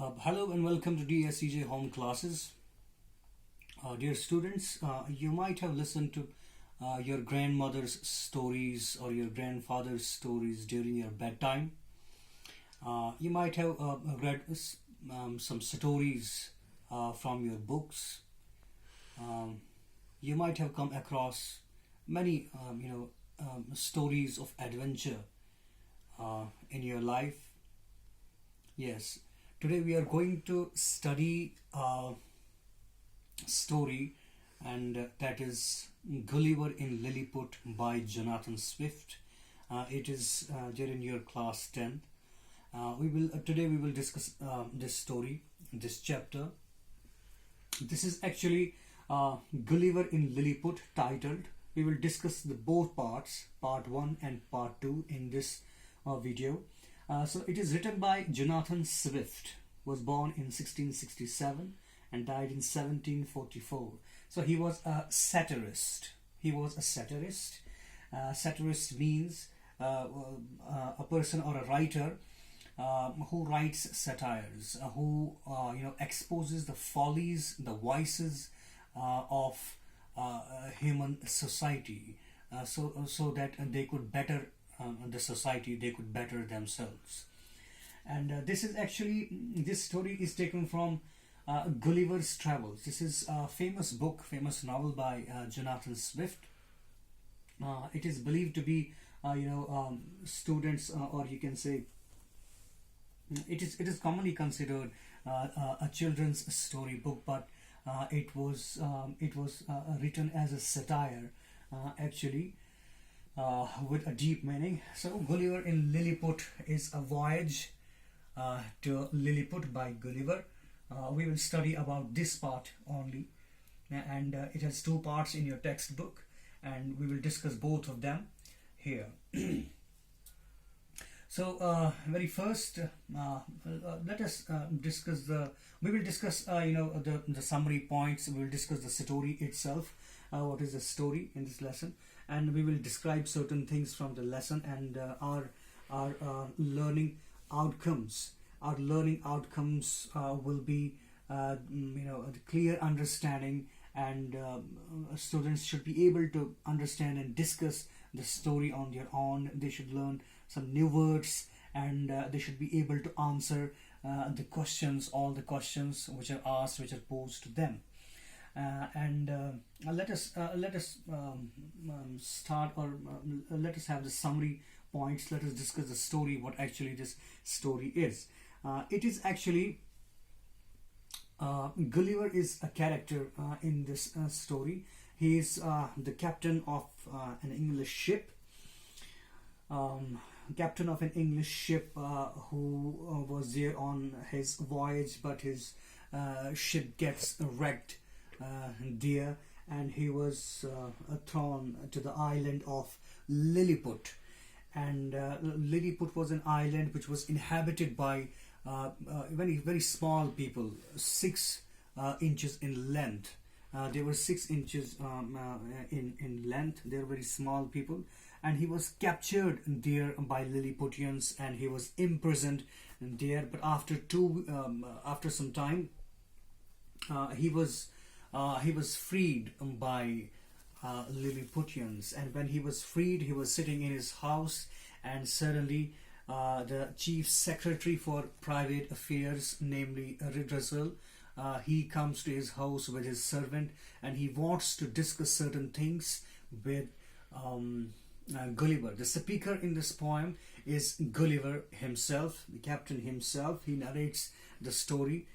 Hello and welcome to DSCJ Home Classes. Dear students, you might have listened to your grandmother's stories or your grandfather's stories during your bedtime. You might have read some stories from your books. You might have come across many, stories of adventure in your life. Yes, today we are going to study a story, and that is Gulliver in Lilliput by Jonathan Swift. It is during your class 10th. Today we will discuss this story, this chapter. This is actually Gulliver in Lilliput titled. We will discuss the both parts, part 1 and part 2 in this video. So it is written by Jonathan Swift, was born in 1667 and died in 1744. So he was a satirist. Satirist means a person or a writer who writes satires, who exposes the follies, the vices of human society, so that they could better the society, they could better themselves. And this story is taken from Gulliver's Travels. This is a famous famous novel by Jonathan Swift. It is believed to be students, or you can say it is commonly considered a children's story book, but it was written as a satire, actually, with a deep meaning. So Gulliver in Lilliput is a voyage to Lilliput by Gulliver. We will study about this part only, and it has two parts in your textbook, and we will discuss both of them here. So very first, let us discuss we will discuss the summary points. We will discuss the story itself. What is the story in this lesson, and we will describe certain things from the lesson, and our learning outcomes. Our learning outcomes will be a clear understanding, and students should be able to understand and discuss the story on their own. They should learn some new words, and they should be able to answer all the questions which are asked, which are posed to them. Let us start, or let us have the summary points. Let us discuss the story, what actually this story is. It is actually Gulliver is a character in this story. He is the captain of an English ship. Captain of an English ship who was there on his voyage, but his ship gets wrecked there, and he was thrown to the island of Lilliput. And Lilliput was an island which was inhabited by very small people, 6 inches in length. They were 6 inches in length. They were very small people, and he was captured there by Lilliputians, and he was imprisoned there. But after some time, he was freed by Lilliputians, and when he was freed, he was sitting in his house, and suddenly the chief secretary for private affairs, namely Redressal, he comes to his house with his servant, and he wants to discuss certain things with Gulliver. The speaker in this poem is Gulliver himself, the captain himself. He narrates the story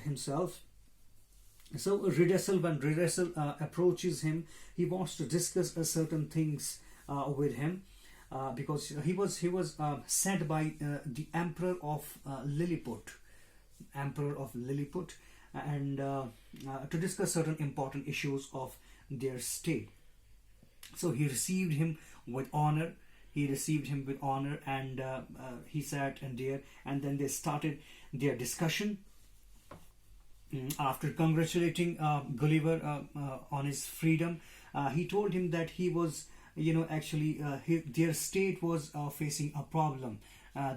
himself. So when Redressal approaches him, he wants to discuss certain things with him, because he was sent by the Emperor of Lilliput, and to discuss certain important issues of their state. So he received him with honor. And he sat in there, and then they started their discussion. After congratulating Gulliver on his freedom, he told him that he was, their state was facing a problem.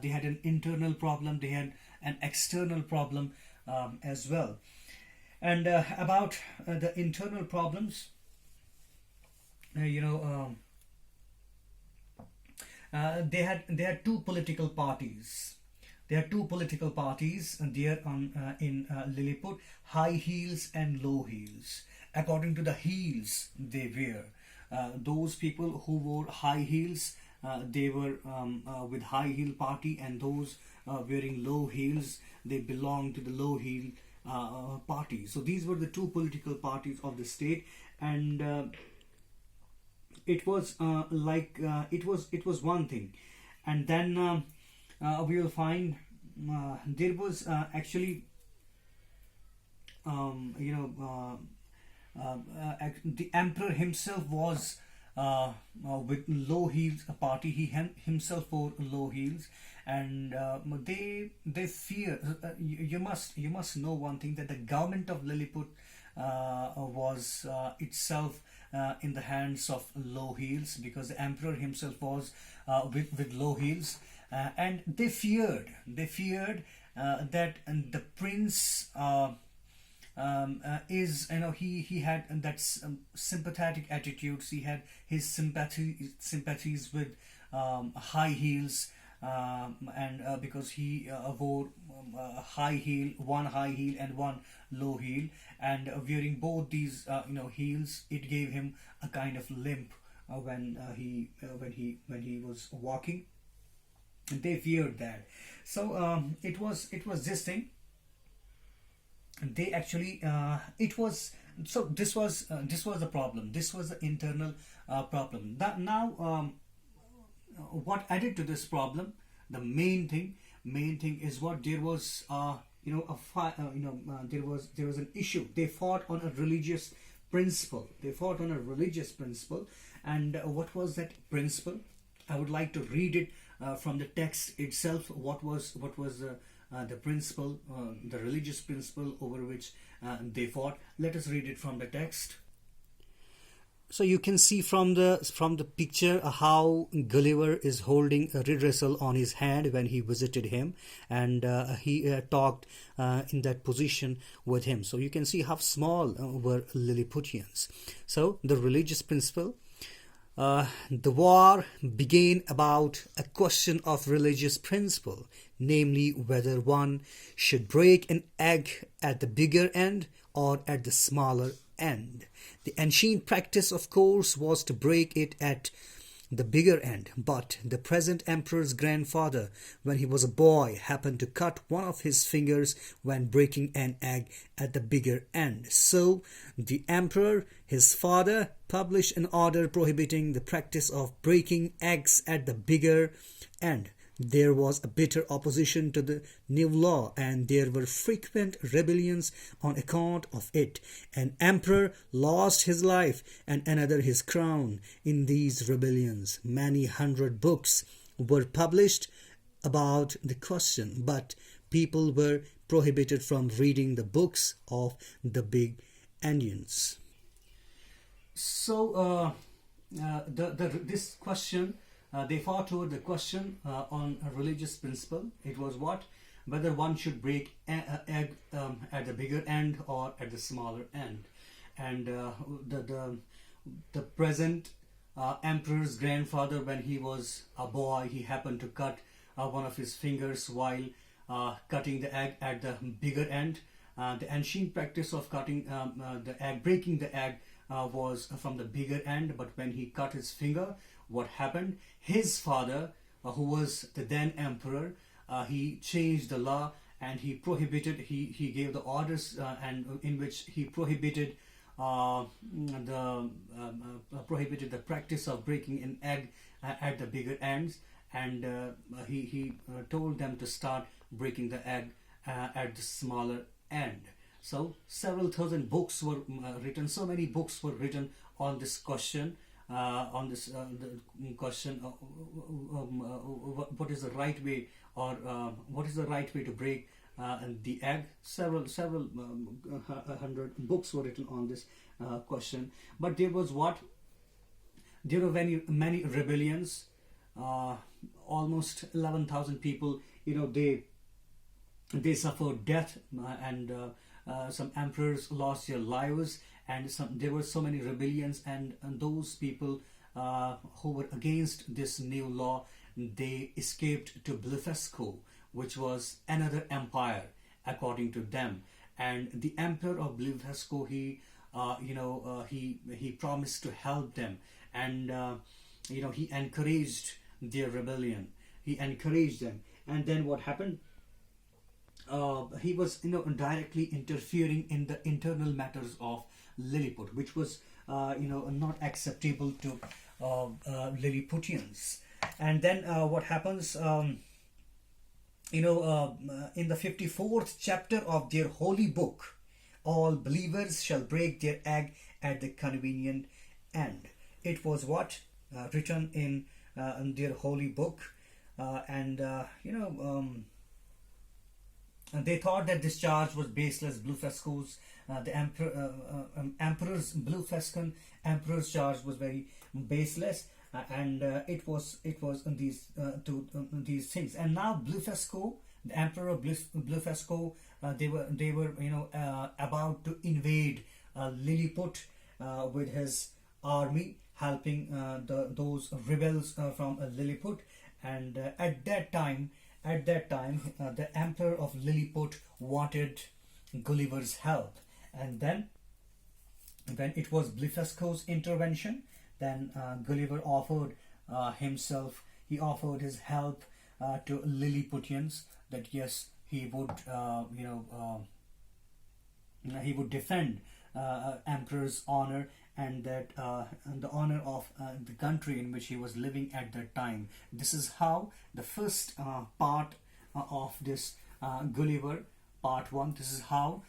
they had an internal problem, they had an external problem as well. And about the internal problems, you know, they had two political parties. There are two political parties there in Lilliput: high heels and low heels. According to the heels they wear, those people who wore high heels, they were with high heel party, and those wearing low heels, they belong to the low heel party. So these were the two political parties of the state, and it was it was one thing. And then we will find there was actually you know the emperor himself was with low heels party. He himself wore low heels, and they fear. You must know one thing, that the government of Lilliput was itself in the hands of low heels, because the emperor himself was with low heels, and they feared that the prince is, you know, he had that sympathetic attitudes. He had his sympathies with high heels, and because he wore one high heel and one low heel, and wearing both these heels, it gave him a kind of limp when he was walking. And they feared that. So it was this thing. They actually it was so this was the problem. This was the internal problem. That now what added to this problem, the main thing is what there was there was an issue. They fought on a religious principle. And what was that principle? I would like to read it from the text itself. What was the principle, the religious principle over which they fought? Let us read it from the text. So you can see from the picture how Gulliver is holding a reed wrestle on his hand when he visited him, and he talked in that position with him. So you can see how small were Lilliputians. So the religious principle. The war began about a question of religious principle, namely whether one should break an egg at the bigger end or at the smaller end. The ancient practice, of course, was to break it at the bigger end, but the present emperor's grandfather, when he was a boy, happened to cut one of his fingers when breaking an egg at the bigger end. So the emperor, his father, published an order prohibiting the practice of breaking eggs at the bigger end. There was a bitter opposition to the new law, and there were frequent rebellions on account of it. An emperor lost his life and another his crown in these rebellions. Many hundred books were published about the question, but people were prohibited from reading the books of the big Indians. So this question, they fought over the question on a religious principle. It was what? Whether one should break an egg at the bigger end or at the smaller end. And the present emperor's grandfather, when he was a boy, he happened to cut one of his fingers while cutting the egg at the bigger end. The ancient practice of cutting the egg, breaking the egg, was from the bigger end, but when he cut his finger, what happened? His father, who was the then emperor, he changed the law, and he prohibited. He gave the orders, and in which he prohibited the practice of breaking an egg at the bigger ends, and he told them to start breaking the egg at the smaller end. So several thousand books were written. So many books were written on this question. The question, what is the right way, or what is the right way to break the egg? Several hundred books were written on this question. But there was what? There were many rebellions. almost 11,000 people, they suffered death, and some emperors lost their lives, and there were so many rebellions, and those people who were against this new law, they escaped to Blefuscu, which was another empire according to them. And the emperor of Blefuscu, he promised to help them, and he encouraged their rebellion. He encouraged them, and then what happened? He was directly interfering in the internal matters of Lilliput, which was not acceptable to Lilliputians. And then what happens? In the 54th chapter of their holy book, all believers shall break their egg at the convenient end. It was what written in their holy book, and they thought that this charge was baseless. Blefuscu's the emperor's Blefuscan emperor's charge was very baseless, and it was these things. And now Blefuscu, the emperor of Blefuscu, they were about to invade Lilliput with his army, helping those rebels from Lilliput. And at that time, the emperor of Lilliput wanted Gulliver's help, and then when it was Blefuscu's intervention, then Gulliver offered himself. He offered his help to Lilliputians, that yes, he would he would defend emperor's honor, and that the honor of the country in which he was living at that time. This is how the first part of this Gulliver, part 1, this is how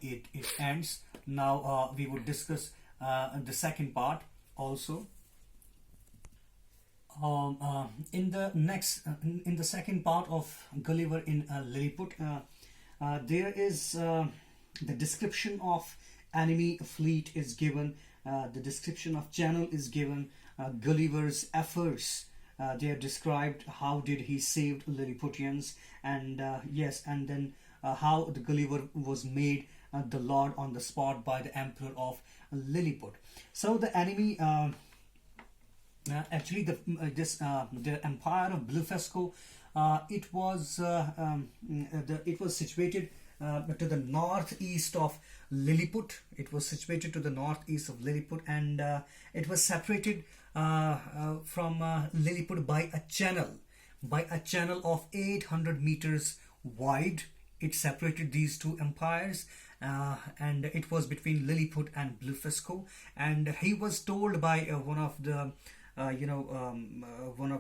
it ends. Now we would discuss the second part also. In the second part of Gulliver in Lilliput, there is the description of enemy fleet is given, the description of channel is given, Gulliver's efforts, they are described, how did he save Lilliputians, and yes, and then how the Gulliver was made the lord on the spot by the emperor of Lilliput. So the enemy, actually the empire of Blefuscu, it was situated to the northeast of Lilliput. It was situated to the northeast of Lilliput, and it was separated from Lilliput by a channel of 800 meters wide. It separated these two empires, and it was between Lilliput and Blefuscu. And he was told by one of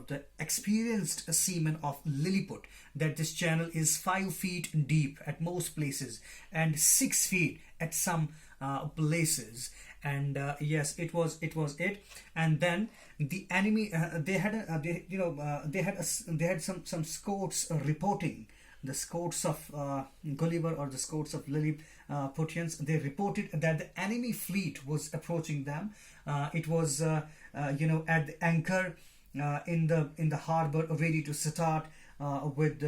the experienced seamen of Lilliput that this channel is 5 feet deep at most places and 6 feet at some places. And yes, it was it. And then the enemy, they had some scouts reporting. The scouts of Gulliver, or the scouts of Lilliputians, they reported that the enemy fleet was approaching them. It was at the anchor in the harbor, ready to start with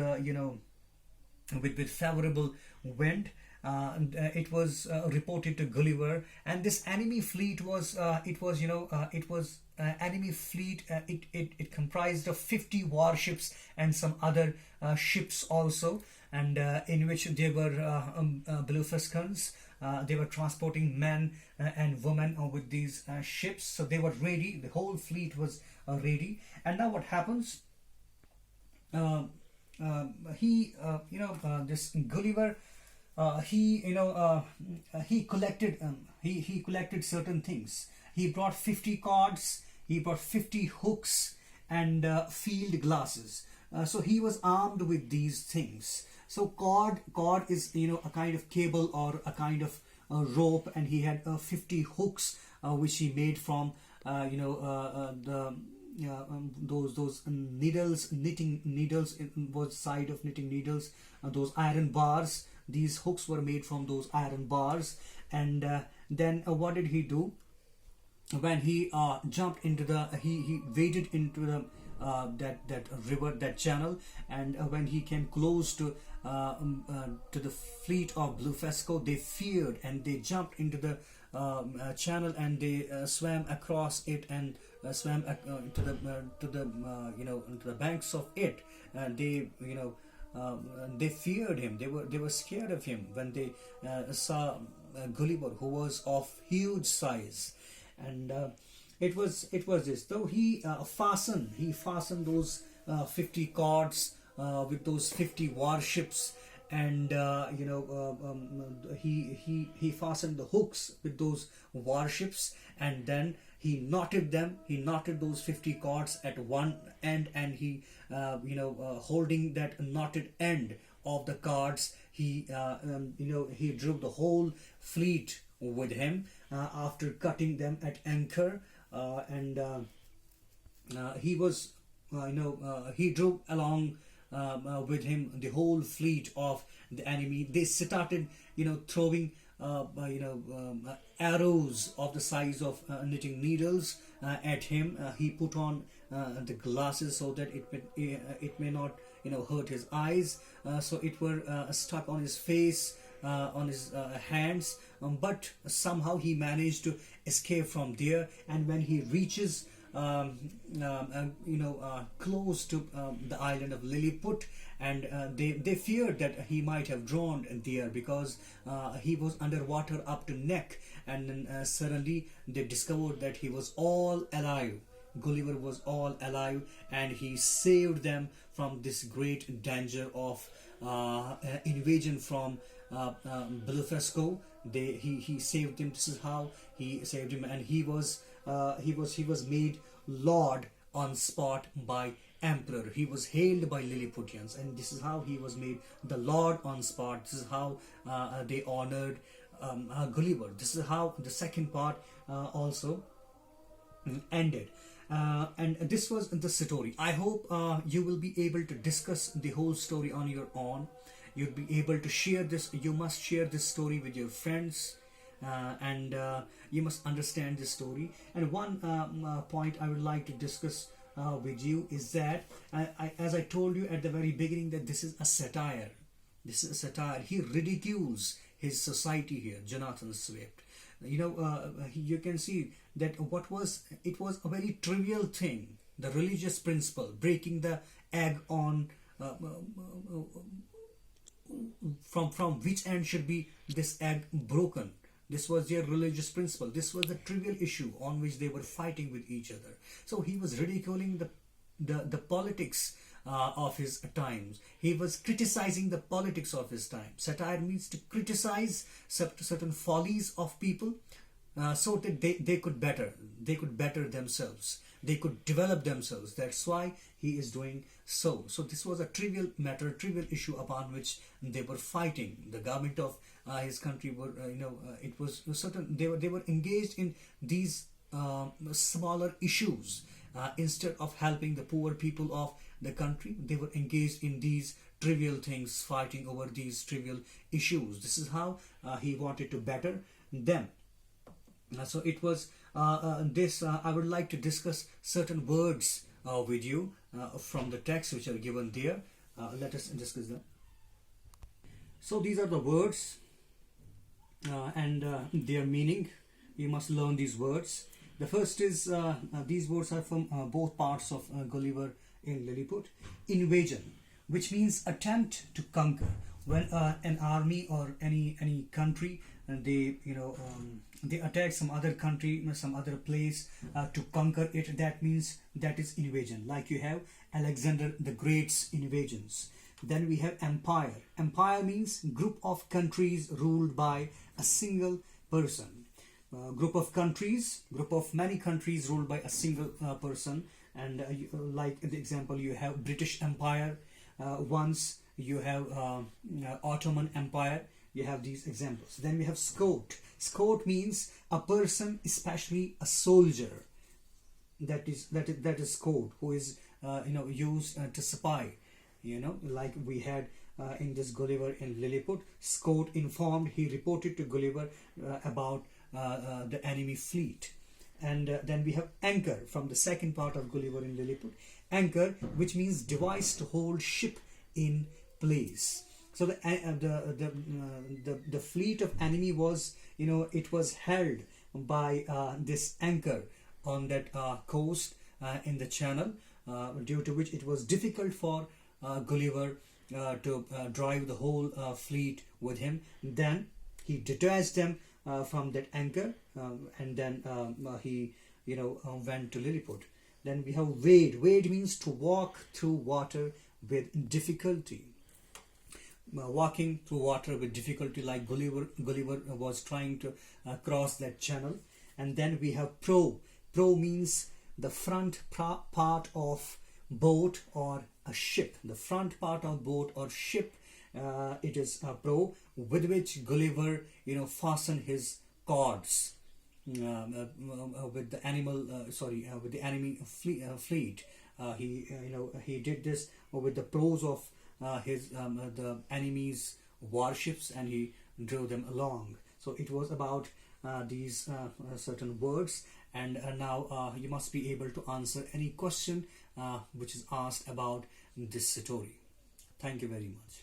favorable wind. It was reported to Gulliver, and this enemy fleet was enemy fleet. It comprised of 50 warships and some other ships also, and in which they were Blefuscans. They were transporting men and women with these ships, so they were ready. The whole fleet was ready. And now what happens? This Gulliver, he collected certain things. He brought 50 cords, he brought 50 hooks, and field glasses. So he was armed with these things. So cord is a kind of cable or a kind of rope, and he had 50 hooks which he made from those needles, knitting needles, in both side of knitting needles, those iron bars. These hooks were made from those iron bars. And then what did he do? When he jumped into he waded into that river, that channel, and when he came close to the fleet of Bluefesco, they feared and they jumped into the channel, and they swam across it, and swam to the banks of it, and they feared him. They were scared of him when they saw Gulliver, who was of huge size, and it was this. Though he fastened those 50 cords with those 50 warships, and he fastened the hooks with those warships, and then he knotted them. He knotted those 50 cords at one end, and he holding that knotted end of the cords, he drew the whole fleet with him after cutting them at anchor, and he was he drew along with him the whole fleet of the enemy. They started throwing arrows of the size of knitting needles at him. He put on the glasses so that it may not hurt his eyes, so it were stuck on his face, on his hands, but somehow he managed to escape from there. And when he reaches close to the island of Lilliput, and they feared that he might have drowned there, because he was underwater up to neck, and then suddenly they discovered that he was all alive. Gulliver was all alive, and he saved them from this great danger of invasion from Bluefesco. He saved him. This is how he saved him, and he was made lord on spot by emperor. He was hailed by Lilliputians, and this is how he was made the lord on spot. This is how they honored Gulliver. This is how the second part also ended. And this was the story. I hope you will be able to discuss the whole story on your own. You'll be able to share this. You must share this story with your friends, and you must understand this story. And one point I would like to discuss with you is that, as I told you at the very beginning, that this is a satire. This is a satire. He ridicules his society here, Jonathan Swift. You can see that it was a very trivial thing, the religious principle, breaking the egg on from which end should be this egg broken. This was their religious principle. This was the trivial issue on which they were fighting with each other. So he was ridiculing the politics of his times. He was criticizing the politics of his time. Satire means to criticize certain follies of people, so that they could better themselves. They could develop themselves. That's why he is doing so. So this was a trivial matter, trivial issue upon which they were fighting. The government of his country were, it was certain. They were engaged in these smaller issues instead of helping the poor people of the country. They were engaged in these trivial things, fighting over these trivial issues. This is how he wanted to better them. So it was this. I would like to discuss certain words with you from the text which are given there. Let us discuss them. So these are the words and their meaning. You must learn these words. The first is these words are from both parts of Gulliver in Lilliput. Invasion, which means attempt to conquer. When an army or any country, they attack some other country, some other place to conquer it, that means that is invasion. Like you have Alexander the Great's invasions. Then we have empire. Empire means group of countries ruled by a single person. Group of many countries ruled by a single person. And like the example, you have British Empire once, you have Ottoman Empire. You have these examples. Then we have Scout. Scout means a person, especially a soldier. That is Scout, who is used to spy. Like we had in this Gulliver in Lilliput. Scout informed. He reported to Gulliver about the enemy fleet. And then we have anchor from the second part of Gulliver in Lilliput. Anchor, which means device to hold ship in place. So the fleet of enemy was, it was held by this anchor on that coast in the channel, due to which it was difficult for Gulliver to drive the whole fleet with him. Then he detached them from that anchor, and then he went to Lilliput. Then we have wade. Wade means to walk through water with difficulty. Walking through water with difficulty, like Gulliver was trying to cross that channel. And then we have prow. Prow means the front part of boat or a ship. The front part of boat or ship, it is a prow, with which Gulliver fastened his cords with the with the enemy fleet. He did this with the prows of the enemy's warships, and he drove them along. So it was about these certain words, and now you must be able to answer any question which is asked about this story. Thank you very much.